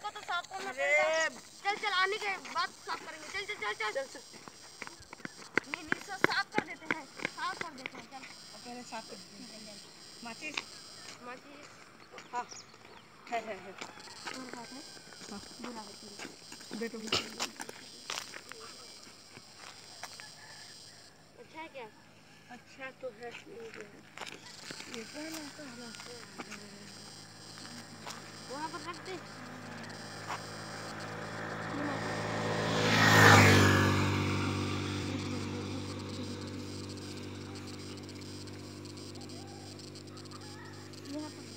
इसको तो साफ करना पड़ेगा। चल चल आने के बाद साफ करेंगे। चल चल चल चल चल ये नीचे साफ कर देते हैं। साफ कर देते हैं। चल पहले साफ कर देते हैं। माचिस माचिस हाँ है और हाथ है। हाँ बुला के बैठो। अच्छा है क्या? अच्छा तो है ये वहाँ पर रख दे। यहाँ पर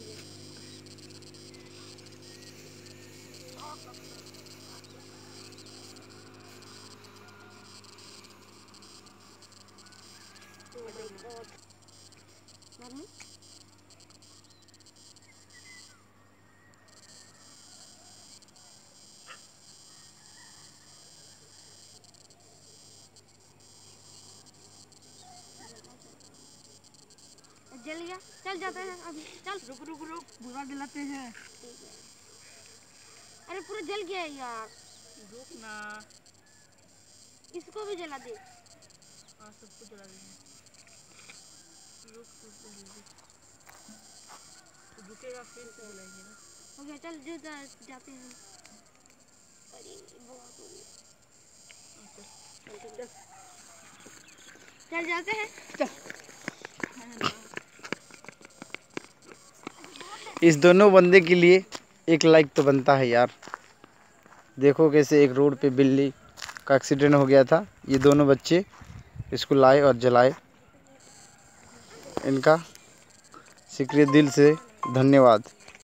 जल गया। चल जाते हैं अभी। चल रुक रुक रुक बुरा दिलाते हैं। ठीक है। अरे पूरा जल गया है यार। रुक ना इसको भी जला दे। हाँ सबको जला देंगे। रुक जल्दी रुकेगा फिर तो जलाएंगे ना। हो गया। चल जो जाते हैं। अरे बहुत हो गया। चल जाते हैं। इस दोनों बंदे के लिए एक लाइक तो बनता है यार। देखो कैसे एक रोड पे बिल्ली का एक्सीडेंट हो गया था। ये दोनों बच्चे इसको लाए और जलाए। इनका शुक्रिया दिल से धन्यवाद।